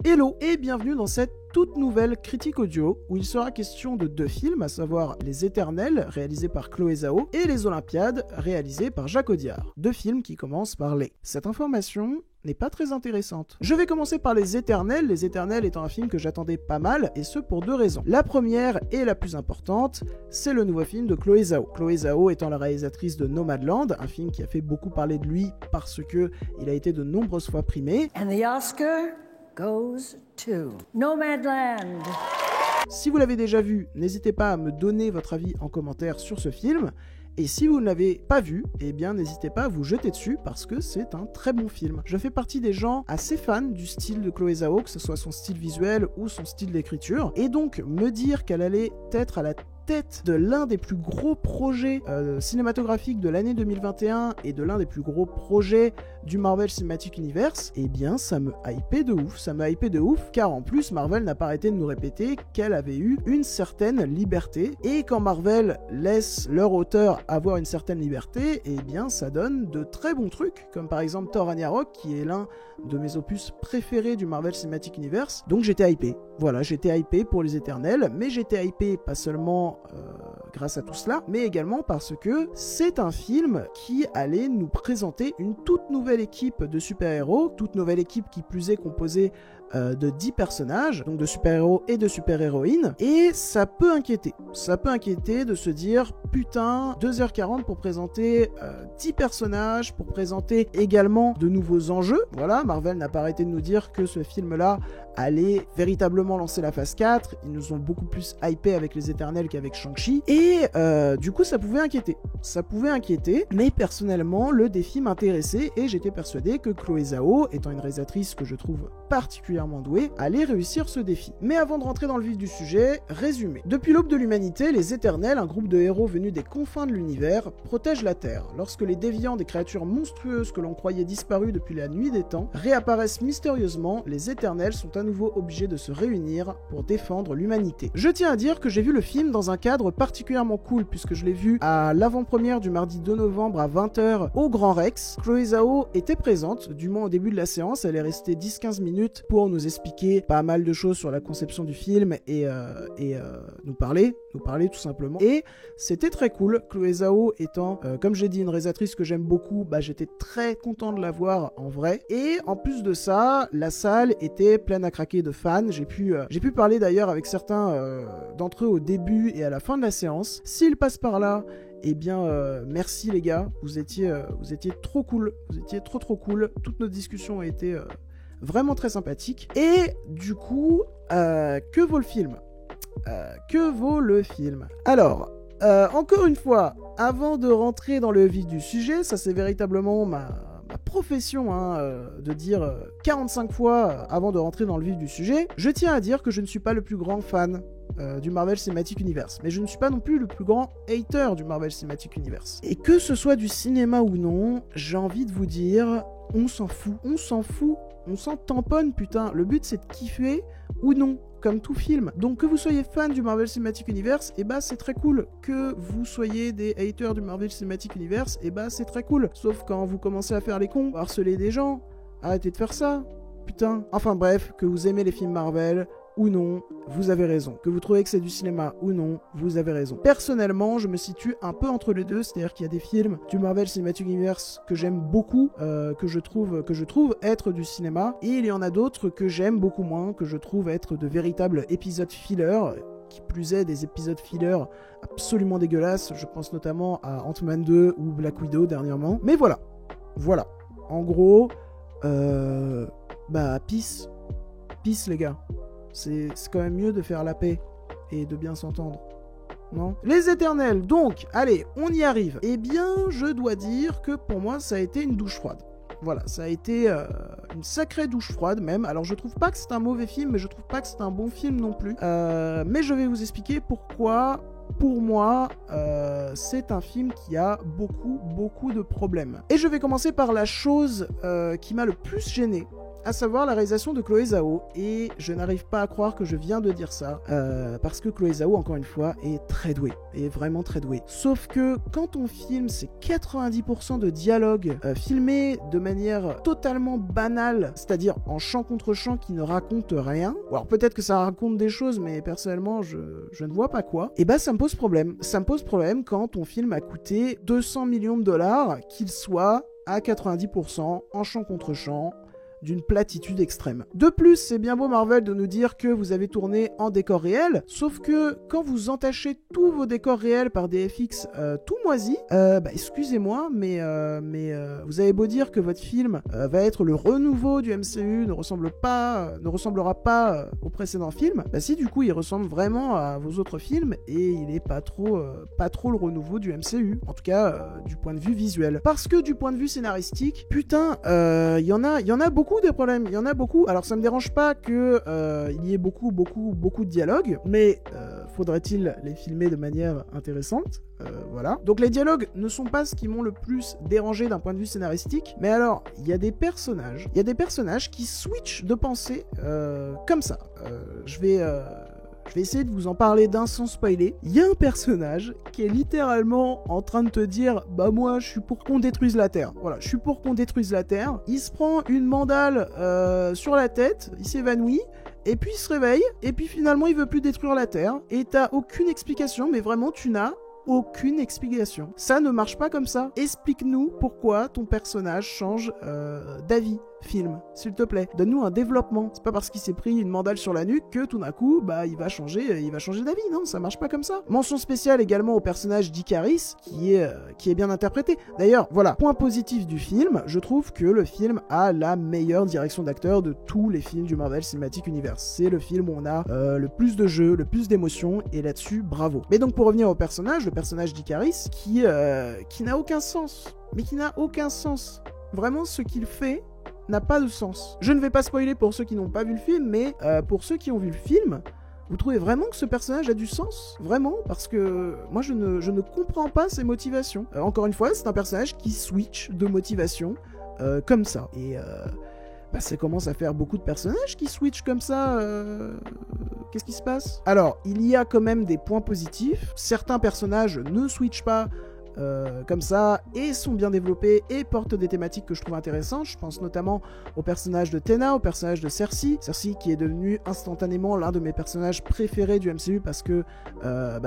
Hello et bienvenue dans cette toute nouvelle critique audio où il sera question de deux films, à savoir Les Éternels, réalisés par Chloé Zhao, et Les Olympiades, réalisés par Jacques Audiard. Deux films qui commencent par les. Cette information n'est pas très intéressante. Je vais commencer par Les Éternels étant un film que j'attendais pas mal, et ce pour deux raisons. La première, et la plus importante, c'est le nouveau film de Chloé Zhao. Chloé Zhao étant la réalisatrice de Nomadland, un film qui a fait beaucoup parler de lui parce que il a été de nombreuses fois primé. And the Oscar goes to Nomadland. Si vous l'avez déjà vu, n'hésitez pas à me donner votre avis en commentaire sur ce film. Et si vous ne l'avez pas vu, eh bien n'hésitez pas à vous jeter dessus parce que c'est un très bon film. Je fais partie des gens assez fans du style de Chloé Zhao, que ce soit son style visuel ou son style d'écriture. Et donc me dire qu'elle allait être à la tête de l'un des plus gros projets cinématographiques de l'année 2021 et de l'un des plus gros projets du Marvel Cinematic Universe, eh bien ça me hypait de ouf, car en plus Marvel n'a pas arrêté de nous répéter qu'elle avait eu une certaine liberté, et quand Marvel laisse leur auteur avoir une certaine liberté, eh bien ça donne de très bons trucs, comme par exemple Thor Ragnarok, qui est l'un de mes opus préférés du Marvel Cinematic Universe, donc j'étais hypé. Voilà, j'étais hypé pour Les Éternels, mais j'étais hypé pas seulement grâce à tout cela, mais également parce que c'est un film qui allait nous présenter une toute nouvelle équipe de super-héros, toute nouvelle équipe qui plus est composée de 10 personnages, donc de super-héros et de super-héroïnes, et ça peut inquiéter de se dire, putain, 2h40 pour présenter 10 personnages, pour présenter également de nouveaux enjeux. Voilà, Marvel n'a pas arrêté de nous dire que ce film-là allait véritablement lancer la phase 4, ils nous ont beaucoup plus hypé avec Les Éternels qu'avec Shang-Chi, et du coup ça pouvait inquiéter, mais personnellement le défi m'intéressait, et j'étais persuadé que Chloé Zhao, étant une réalisatrice que je trouve particulièrement douée, allait réussir ce défi. Mais avant de rentrer dans le vif du sujet, résumé. Depuis l'aube de l'humanité, les Éternels, un groupe de héros venus des confins de l'univers, protègent la Terre. Lorsque les déviants des créatures monstrueuses que l'on croyait disparues depuis la nuit des temps réapparaissent mystérieusement, les Éternels sont à nouveau obligés de se réunir pour défendre l'humanité. Je tiens à dire que j'ai vu le film dans un cadre particulièrement cool, puisque je l'ai vu à l'avant-première du mardi 2 novembre à 20h au Grand Rex. Chloé Zhao était présente, du moins au début de la séance, elle est restée 10-15 minutes pour nous expliquer pas mal de choses sur la conception du film et nous parler tout simplement. Et c'était très cool. Chloé Zhao étant, comme j'ai dit, une réalisatrice que j'aime beaucoup, j'étais très content de la voir en vrai. Et en plus de ça, la salle était pleine à craquer de fans. J'ai pu parler d'ailleurs avec certains d'entre eux au début et à la fin de la séance. S'ils passent par là, eh bien, merci les gars, vous étiez trop cool, vous étiez trop cool. Toutes nos discussions ont été vraiment très sympathiques. Et du coup, que vaut le film? Alors, encore une fois, avant de rentrer dans le vif du sujet, ça c'est véritablement ma profession de dire 45 fois avant de rentrer dans le vif du sujet, je tiens à dire que je ne suis pas le plus grand fan du Marvel Cinematic Universe, mais je ne suis pas non plus le plus grand hater du Marvel Cinematic Universe. Et que ce soit du cinéma ou non, j'ai envie de vous dire, on s'en fout, on s'en tamponne, putain. Le but c'est de kiffer ou non, comme tout film. Donc que vous soyez fan du Marvel Cinematic Universe, c'est très cool. Que vous soyez des haters du Marvel Cinematic Universe, c'est très cool. Sauf quand vous commencez à faire les cons, harceler des gens, arrêtez de faire ça, putain. Enfin bref, que vous aimez les films Marvel ou non, vous avez raison. Que vous trouvez que c'est du cinéma ou non, vous avez raison. Personnellement, je me situe un peu entre les deux, c'est-à-dire qu'il y a des films du Marvel Cinematic Universe que j'aime beaucoup, que je trouve être du cinéma, et il y en a d'autres que j'aime beaucoup moins, que je trouve être de véritables épisodes filler, qui plus est des épisodes filler absolument dégueulasses. Je pense notamment à Ant-Man 2 ou Black Widow dernièrement. Mais voilà. En gros, peace les gars. C'est quand même mieux de faire la paix et de bien s'entendre, non? Les Éternels, donc, allez, on y arrive. Eh bien, je dois dire que pour moi, ça a été une douche froide. Voilà, ça a été une sacrée douche froide même. Alors, je trouve pas que c'est un mauvais film, mais je trouve pas que c'est un bon film non plus. Mais je vais vous expliquer pourquoi, pour moi, c'est un film qui a beaucoup de problèmes. Et je vais commencer par la chose qui m'a le plus gêné à savoir la réalisation de Chloé Zhao, et je n'arrive pas à croire que je viens de dire ça, parce que Chloé Zhao, encore une fois, est très douée, est vraiment très douée. Sauf que quand on filme ces 90% de dialogues filmés de manière totalement banale, c'est-à-dire en chant contre chant qui ne raconte rien, ou alors peut-être que ça raconte des choses, mais personnellement je ne vois pas quoi, et bah ça me pose problème. Ça me pose problème quand ton film a coûté 200 millions de dollars, qu'il soit à 90% en chant contre chant, d'une platitude extrême. De plus, c'est bien beau Marvel de nous dire que vous avez tourné en décor réel, sauf que quand vous entachez tous vos décors réels par des FX tout moisis, excusez-moi, mais vous avez beau dire que votre film va être le renouveau du MCU, ne ressemblera pas au précédent film, bah si du coup il ressemble vraiment à vos autres films et il est pas trop le renouveau du MCU, en tout cas du point de vue visuel. Parce que du point de vue scénaristique, putain, il y en a beaucoup des problèmes, il y en a beaucoup. Alors ça me dérange pas que il y ait beaucoup de dialogues, mais faudrait-il les filmer de manière intéressante? Voilà. Donc les dialogues ne sont pas ce qui m'ont le plus dérangé d'un point de vue scénaristique, mais alors il y a des personnages qui switchent de pensée comme ça. Je vais essayer de vous en parler d'un sans spoiler. Il y a un personnage qui est littéralement en train de te dire « Bah moi, je suis pour qu'on détruise la Terre. » Voilà, je suis pour qu'on détruise la Terre. Il se prend une mandale sur la tête, il s'évanouit, et puis il se réveille, et puis finalement il veut plus détruire la Terre, et t'as aucune explication, mais vraiment tu n'as aucune explication. Ça ne marche pas comme ça. Explique-nous pourquoi ton personnage change d'avis. Film, s'il te plaît. Donne-nous un développement. C'est pas parce qu'il s'est pris une mandale sur la nuque que tout d'un coup, bah, il va changer d'avis. Non, ça marche pas comme ça. Mention spéciale également au personnage d'Icaris, qui est bien interprété. D'ailleurs, voilà, point positif du film, je trouve que le film a la meilleure direction d'acteur de tous les films du Marvel Cinematic Universe. C'est le film où on a le plus de jeux, le plus d'émotions, et là-dessus, bravo. Mais donc, pour revenir au personnage, le personnage d'Icaris, qui n'a aucun sens. Mais qui n'a aucun sens. Vraiment, ce qu'il fait n'a pas de sens. Je ne vais pas spoiler pour ceux qui n'ont pas vu le film, mais pour ceux qui ont vu le film, vous trouvez vraiment que ce personnage a du sens? Vraiment? Parce que moi je ne comprends pas ses motivations. Encore une fois, c'est un personnage qui switch de motivation comme ça. Et ça commence à faire beaucoup de personnages qui switchent comme ça. Qu'est-ce qui se passe? Alors, il y a quand même des points positifs. Certains personnages ne switchent pas comme ça, et sont bien développés et portent des thématiques que je trouve intéressantes. Je pense notamment au personnage de Tena, au personnage de Cersei qui est devenue instantanément l'un de mes personnages préférés du MCU parce que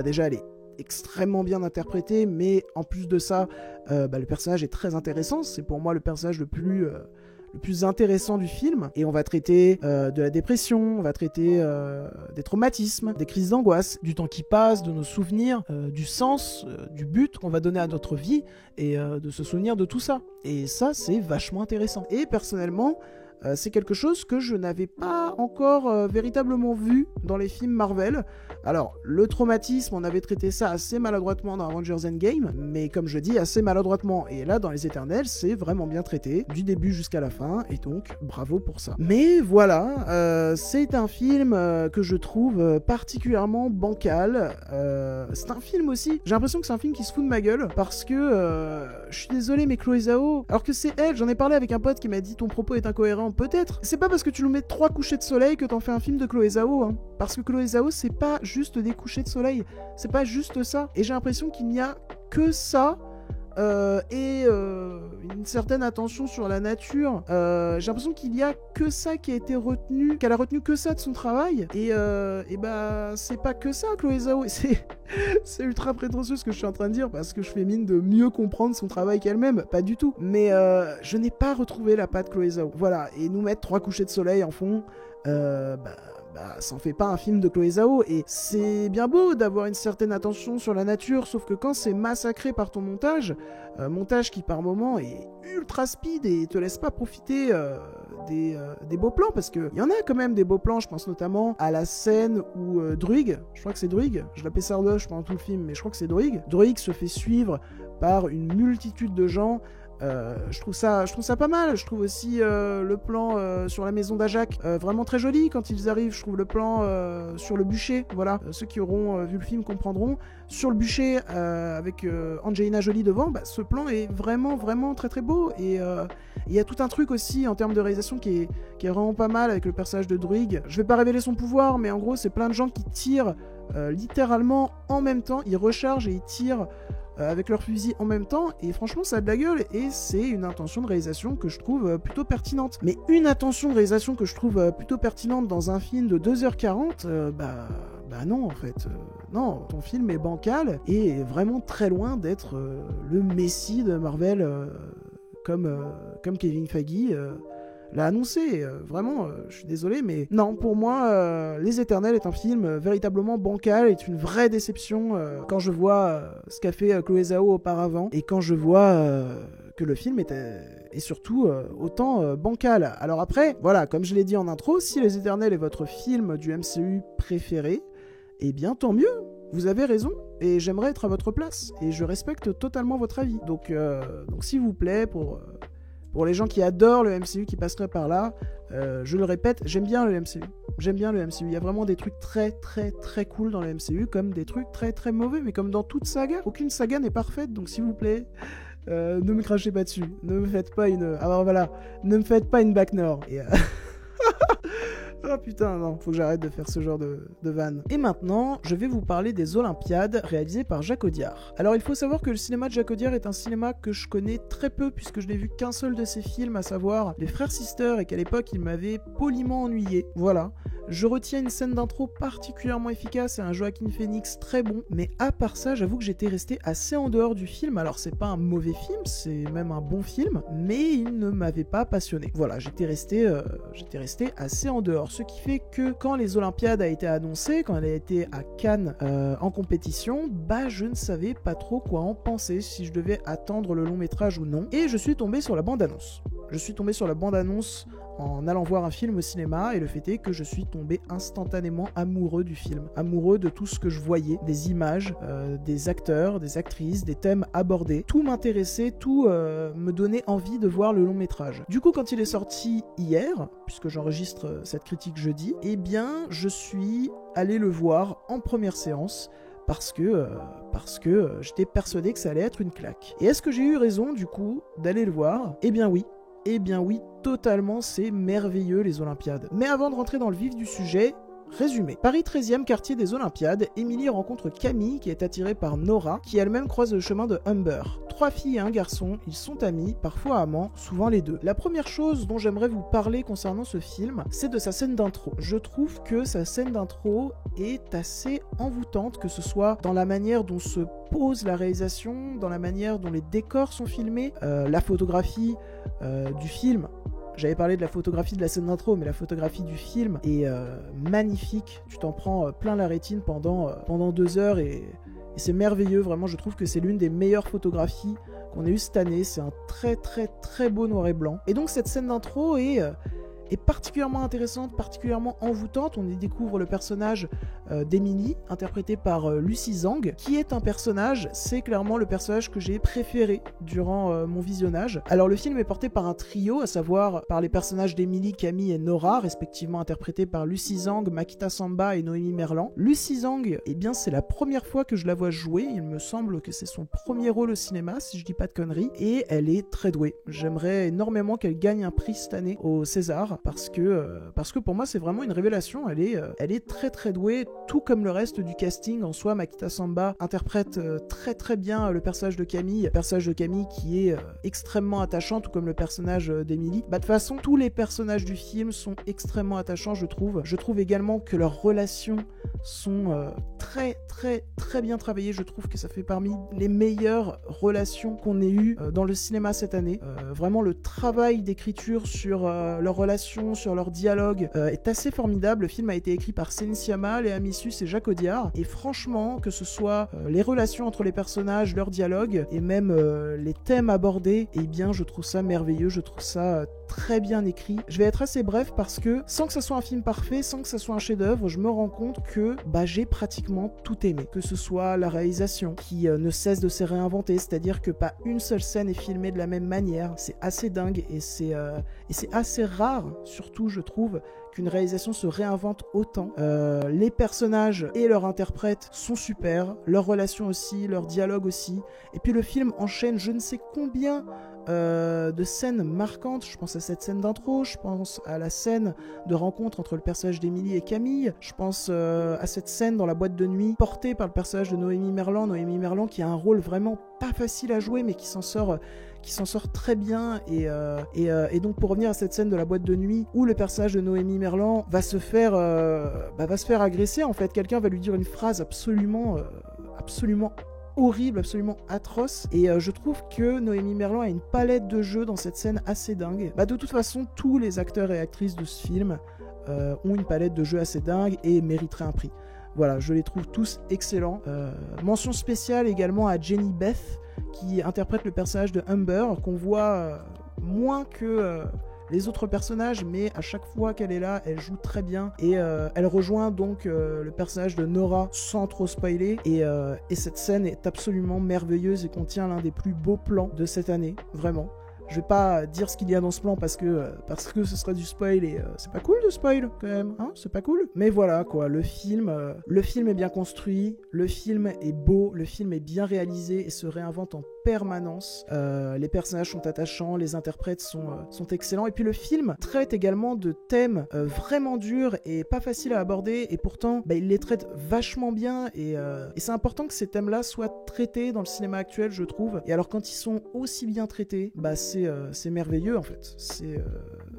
déjà elle est extrêmement bien interprétée, mais en plus de ça le personnage est très intéressant. C'est pour moi le personnage le plus intéressant du film, et on va traiter de la dépression, on va traiter des traumatismes, des crises d'angoisse, du temps qui passe, de nos souvenirs, du sens, du but qu'on va donner à notre vie, et de se souvenir de tout ça. Et ça, c'est vachement intéressant. Et personnellement, c'est quelque chose que je n'avais pas encore véritablement vu dans les films Marvel. Alors, le traumatisme, on avait traité ça assez maladroitement dans Avengers Endgame, mais comme je dis, assez maladroitement. Et là, dans Les Éternels, c'est vraiment bien traité, du début jusqu'à la fin, et donc, bravo pour ça. Mais voilà, c'est un film que je trouve particulièrement bancal. C'est un film aussi, j'ai l'impression que c'est un film qui se fout de ma gueule, parce que, je suis désolé, mais Chloé Zhao, alors que c'est elle, j'en ai parlé avec un pote qui m'a dit « ton propos est incohérent », peut-être. C'est pas parce que tu nous mets 3 couchers de soleil que t'en fais un film de Chloé Zhao, hein. Parce que Chloé Zhao, c'est pas juste des couchers de soleil, c'est pas juste ça. Et j'ai l'impression qu'il n'y a que ça, une certaine attention sur la nature. J'ai l'impression qu'il y a que ça qui a été retenu, qu'elle a retenu que ça de son travail. Et c'est pas que ça, Chloé Zhao. C'est ultra prétentieux ce que je suis en train de dire, parce que je fais mine de mieux comprendre son travail qu'elle-même, pas du tout. Mais je n'ai pas retrouvé la patte Chloé Zhao. Voilà, et nous mettre 3 couchers de soleil en fond, ça en fait pas un film de Chloé Zhao. Et c'est bien beau d'avoir une certaine attention sur la nature, sauf que quand c'est massacré par ton montage qui par moment est ultra speed et te laisse pas profiter des beaux plans, parce qu'il y en a quand même des beaux plans. Je pense notamment à la scène où Druig, je crois que c'est Druig, je l'appelle Sardoche pendant tout le film, mais je crois que c'est Druig se fait suivre par une multitude de gens Je trouve ça pas mal. Je trouve aussi le plan sur la maison d'Ajax vraiment très joli quand ils arrivent. Je trouve le plan sur le bûcher, voilà, ceux qui auront vu le film comprendront. Sur le bûcher avec Angelina Jolie devant, ce plan est vraiment très très beau. Et il y a tout un truc aussi en termes de réalisation qui est vraiment pas mal avec le personnage de Druig. Je vais pas révéler son pouvoir, mais en gros c'est plein de gens qui tirent littéralement en même temps. Ils rechargent et ils tirent avec leur fusil en même temps, et franchement ça a de la gueule, et c'est une intention de réalisation que je trouve plutôt pertinente. Mais une intention de réalisation que je trouve plutôt pertinente dans un film de 2h40, non en fait. Non, ton film est bancal et est vraiment très loin d'être le messie de Marvel comme Kevin Feige l'a annoncé. Vraiment, je suis désolé, mais non, pour moi, Les Éternels est un film véritablement bancal, est une vraie déception quand je vois ce qu'a fait Chloé Zhao auparavant, et quand je vois que le film est surtout autant bancal. Alors après, voilà, comme je l'ai dit en intro, si Les Éternels est votre film du MCU préféré, eh bien tant mieux, vous avez raison, et j'aimerais être à votre place, et je respecte totalement votre avis. Donc s'il vous plaît, pour les gens qui adorent le MCU, qui passeraient par là, je le répète, j'aime bien le MCU. J'aime bien le MCU. Il y a vraiment des trucs très très très cool dans le MCU, comme des trucs très très mauvais, mais comme dans toute saga. Aucune saga n'est parfaite, donc s'il vous plaît, ne me crachez pas dessus. Ne me faites pas une... Alors voilà, ne me faites pas une back nord. Et Ah putain, non, faut que j'arrête de faire ce genre de vanne. Et maintenant, je vais vous parler des Olympiades réalisées par Jacques Audiard. Alors il faut savoir que le cinéma de Jacques Audiard est un cinéma que je connais très peu, puisque je n'ai vu qu'un seul de ses films, à savoir Les Frères Sister, et qu'à l'époque il m'avait poliment ennuyé. Voilà. Je retiens une scène d'intro particulièrement efficace et un Joaquin Phoenix très bon, mais à part ça, j'avoue que j'étais resté assez en dehors du film. Alors c'est pas un mauvais film, c'est même un bon film, mais il ne m'avait pas passionné. Voilà, j'étais resté assez en dehors, ce qui fait que quand les Olympiades a été annoncée, quand elle a été à Cannes en compétition, je ne savais pas trop quoi en penser, si je devais attendre le long métrage ou non, et je suis tombé sur la bande-annonce. En allant voir un film au cinéma, et le fait est que je suis tombé instantanément amoureux du film, amoureux de tout ce que je voyais, des images, des acteurs, des actrices, des thèmes abordés. Tout m'intéressait, tout me donnait envie de voir le long métrage. Du coup, quand il est sorti hier, puisque j'enregistre cette critique jeudi, eh bien, je suis allé le voir en première séance, parce que j'étais persuadé que ça allait être une claque. Et est-ce que j'ai eu raison, du coup, d'aller le voir ? Eh bien oui, totalement, c'est merveilleux les Olympiades. Mais avant de rentrer dans le vif du sujet, résumé. Paris 13e, quartier des Olympiades, Emily rencontre Camille qui est attirée par Nora, qui elle-même croise le chemin de Humber. 3 filles et un garçon, ils sont amis, parfois amants, souvent les deux. La première chose dont j'aimerais vous parler concernant ce film, c'est de sa scène d'intro. Je trouve que sa scène d'intro est assez envoûtante, que ce soit dans la manière dont se pose la réalisation, dans la manière dont les décors sont filmés, la photographie du film. J'avais parlé de la photographie de la scène d'intro, mais la photographie du film est magnifique. Tu t'en prends plein la rétine pendant 2 heures et c'est merveilleux. Vraiment, je trouve que c'est l'une des meilleures photographies qu'on ait eues cette année. C'est un très très très beau noir et blanc. Et donc cette scène d'intro est particulièrement intéressante, particulièrement envoûtante. On y découvre le personnage d'Emily, interprété par Lucy Zhang, qui est un personnage, c'est clairement le personnage que j'ai préféré durant mon visionnage. Alors le film est porté par un trio, à savoir par les personnages d'Emily, Camille et Nora, respectivement interprétés par Lucy Zhang, Makita Samba et Noémie Merlan. Lucy Zhang, eh bien c'est la première fois que je la vois jouer, il me semble que c'est son premier rôle au cinéma, si je dis pas de conneries, et elle est très douée. J'aimerais énormément qu'elle gagne un prix cette année au César, parce que pour moi c'est vraiment une révélation. Elle est très très douée, tout comme le reste du casting en soi. Makita Samba interprète très très bien le personnage de Camille qui est extrêmement attachant, tout comme le personnage d'Emily. De toute façon, tous les personnages du film sont extrêmement attachants, je trouve. Je trouve également que leurs relations sont très très très bien travaillées. Je trouve que ça fait parmi les meilleures relations qu'on ait eues dans le cinéma cette année. Vraiment, le travail d'écriture sur leurs relations, sur leur dialogue est assez formidable. Le film a été écrit par Céline Sciamma, Léa Missus et Jacques Audiard, et franchement, que ce soit les relations entre les personnages, leur dialogue, et même les thèmes abordés, eh bien je trouve ça merveilleux, je trouve ça très bien écrit. Je vais être assez bref parce que sans que ça soit un film parfait, sans que ça soit un chef-d'œuvre, je me rends compte que j'ai pratiquement tout aimé. Que ce soit la réalisation qui ne cesse de se réinventer, c'est-à-dire que pas une seule scène est filmée de la même manière. C'est assez dingue et c'est assez rare, surtout je trouve, qu'une réalisation se réinvente autant. Les personnages et leurs interprètes sont super, leurs relations aussi, leurs dialogues aussi. Et puis le film enchaîne je ne sais combien de scènes marquantes. Je pense à cette scène d'intro, je pense à la scène de rencontre entre le personnage d'Emily et Camille, je pense à cette scène dans la boîte de nuit portée par le personnage de Noémie Merlan qui a un rôle vraiment pas facile à jouer mais qui s'en sort très bien et donc pour revenir à cette scène de la boîte de nuit où le personnage de Noémie Merlan va se faire agresser, en fait quelqu'un va lui dire une phrase absolument horrible, absolument atroce, et je trouve que Noémie Merlan a une palette de jeux dans cette scène assez dingue. De toute façon, tous les acteurs et actrices de ce film ont une palette de jeux assez dingue et mériteraient un prix. Voilà, je les trouve tous excellents. Mention spéciale également à Jenny Beth, qui interprète le personnage de Humber, qu'on voit moins que les autres personnages, mais à chaque fois qu'elle est là, elle joue très bien et elle rejoint donc le personnage de Nora sans trop spoiler et cette scène est absolument merveilleuse et contient l'un des plus beaux plans de cette année, vraiment. Je vais pas dire ce qu'il y a dans ce plan parce que ce serait du spoil et c'est pas cool de spoil quand même, hein, c'est pas cool. Mais voilà quoi, le film est bien construit, le film est beau, le film est bien réalisé et se réinvente en permanence. Les personnages sont attachants, les interprètes sont excellents et puis le film traite également de thèmes vraiment durs et pas faciles à aborder et pourtant il les traite vachement bien et c'est important que ces thèmes-là soient traités dans le cinéma actuel, je trouve. Et alors quand ils sont aussi bien traités, c'est merveilleux en fait.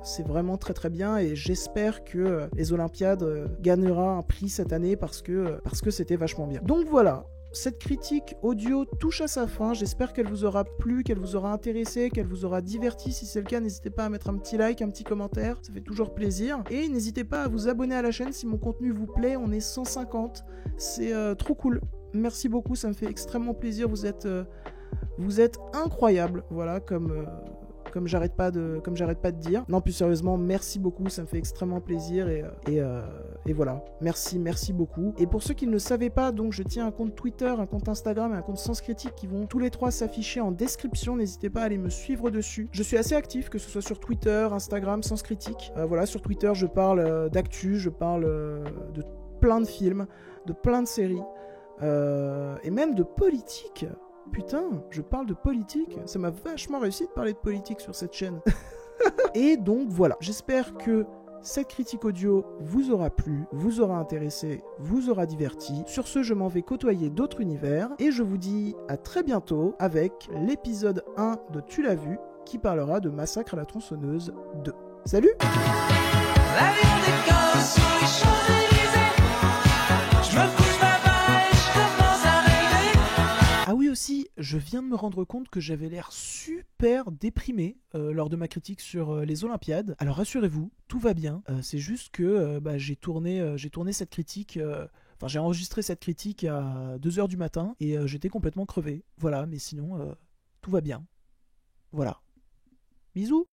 C'est vraiment très très bien et j'espère que les Olympiades gagnera un prix cette année parce que c'était vachement bien. Donc voilà. Cette critique audio touche à sa fin, j'espère qu'elle vous aura plu, qu'elle vous aura intéressé, qu'elle vous aura diverti. Si c'est le cas, n'hésitez pas à mettre un petit like, un petit commentaire, ça fait toujours plaisir. Et n'hésitez pas à vous abonner à la chaîne si mon contenu vous plaît, on est 150, c'est trop cool. Merci beaucoup, ça me fait extrêmement plaisir, vous êtes incroyables, voilà, comme j'arrête pas de dire. Non, plus sérieusement, merci beaucoup, ça me fait extrêmement plaisir et voilà, merci beaucoup. Et pour ceux qui ne le savaient pas, donc je tiens un compte Twitter, un compte Instagram et un compte Sens Critique qui vont tous les trois s'afficher en description, n'hésitez pas à aller me suivre dessus. Je suis assez actif, que ce soit sur Twitter, Instagram, Sens Critique. Voilà, sur Twitter, je parle d'actu, je parle de plein de films, de plein de séries, et même de politique. Putain, je parle de politique, ça m'a vachement réussi de parler de politique sur cette chaîne. Et donc voilà, j'espère que cette critique audio vous aura plu, vous aura intéressé, vous aura diverti. Sur ce, je m'en vais côtoyer d'autres univers et je vous dis à très bientôt avec l'épisode 1 de Tu l'as vu qui parlera de Massacre à la tronçonneuse 2. Salut! Ah oui aussi, je viens de me rendre compte que j'avais l'air super déprimé lors de ma critique sur les Olympiades. Alors rassurez-vous, tout va bien. C'est juste que j'ai tourné cette critique... j'ai enregistré cette critique à 2h du matin et j'étais complètement crevé. Voilà, mais sinon, tout va bien. Voilà. Bisous!